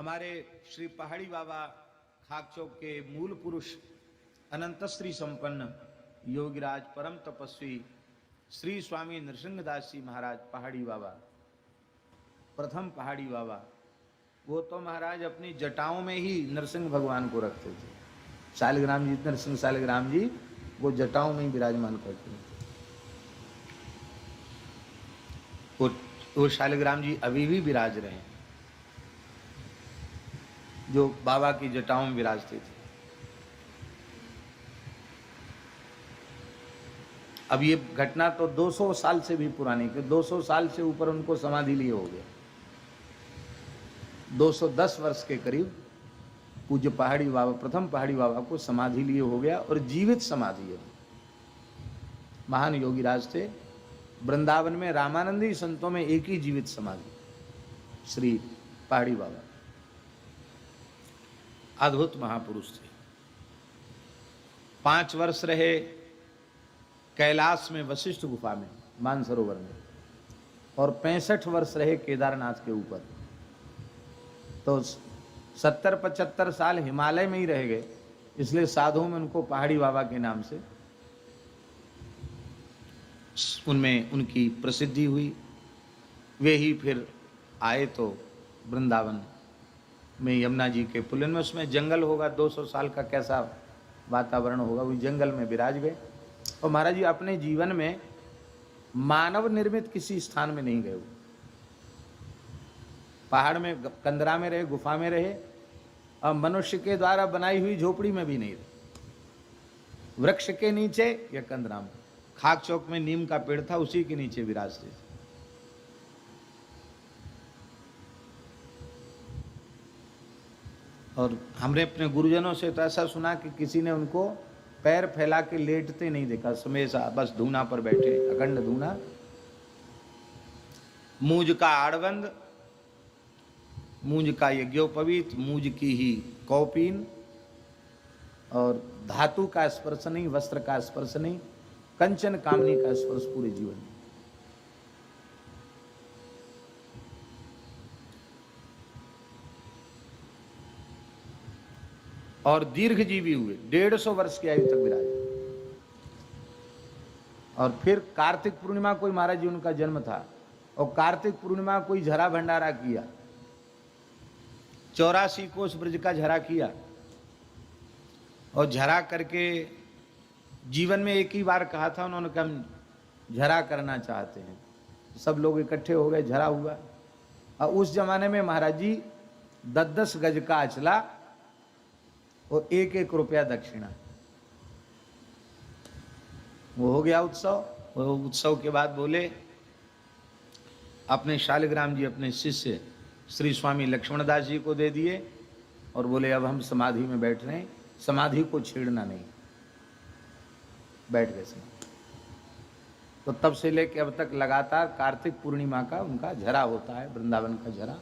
हमारे श्री पहाड़ी बाबा खाकचौक के मूल पुरुष अनंत श्री संपन्न योगीराज परम तपस्वी श्री स्वामी नृसिंहदास जी महाराज पहाड़ी बाबा, प्रथम पहाड़ी बाबा, वो तो महाराज अपनी जटाओं में ही नरसिंह भगवान को रखते थे। शालिग्राम जी, नरसिंह शालिग्राम जी वो जटाओं में ही विराजमान करते थे। वो शालिग्राम जी अभी भी विराज रहे हैं, जो बाबा की जटाओं में विराजते थे। अब ये घटना तो 200 साल से भी पुरानी, कि 200 साल से ऊपर उनको समाधि लिए हो गया। 210 वर्ष के करीब पूज्य पहाड़ी बाबा, प्रथम पहाड़ी बाबा को समाधि लिए हो गया, और जीवित समाधि है। महान योगीराज थे। वृंदावन में रामानंदी संतों में एक ही जीवित समाधि, श्री पहाड़ी बाबा। अद्भुत महापुरुष थे। 5 वर्ष रहे कैलाश में, वशिष्ठ गुफा में, मानसरोवर में, और 65 वर्ष रहे केदारनाथ के ऊपर। तो 70-75 साल हिमालय में ही रह गए, इसलिए साधुओं में उनको पहाड़ी बाबा के नाम से उनमें उनकी प्रसिद्धि हुई। वे ही फिर आए तो वृंदावन में यमुना जी के पुलिन में, उसमें जंगल होगा, 200 साल का कैसा वातावरण होगा, वो जंगल में विराज गए। और महाराज जी अपने जीवन में मानव निर्मित किसी स्थान में नहीं गए। पहाड़ में, कंदरा में रहे, गुफा में रहे, और मनुष्य के द्वारा बनाई हुई झोपड़ी में भी नहीं रहे। वृक्ष के नीचे या कंदरा में, खाकचौक में नीम का पेड़ था, उसी के नीचे विराजते थे। और हमने अपने गुरुजनों से तो ऐसा सुना कि किसी ने उनको पैर फैला के लेटते नहीं देखा, हमेशा बस धूना पर बैठे, अखंड धूना। मूंज का आड़बंद, मूंज का यज्ञोपवीत, मूंज की ही कौपीन, और धातु का स्पर्श नहीं, वस्त्र का स्पर्श नहीं, कंचन कामनी का स्पर्श पूरे जीवन में। और दीर्घ जीवी हुए, 150 वर्ष की आयु तक विराजे। और फिर कार्तिक पूर्णिमा कोई महाराज जी उनका जन्म था, और कार्तिक पूर्णिमा कोई झरा भंडारा किया, 84 कोस ब्रज का झरा किया, और झरा करके जीवन में एक ही बार कहा था उन्होंने कि हम झरा करना चाहते हैं। सब लोग इकट्ठे हो गए, झरा हुआ। और उस जमाने में महाराज जी 10-10 गज का अचला और 1-1 रुपया दक्षिणा, वो हो गया उत्सव। वो उत्सव के बाद बोले अपने शालिग्राम जी अपने शिष्य श्री स्वामी लक्ष्मणदास जी को दे दिए, और बोले अब हम समाधि में बैठ रहे हैं, समाधि को छेड़ना नहीं। बैठ गए समाधि। तो तब से लेकर अब तक लगातार कार्तिक पूर्णिमा का उनका झरा होता है, वृंदावन का झरा।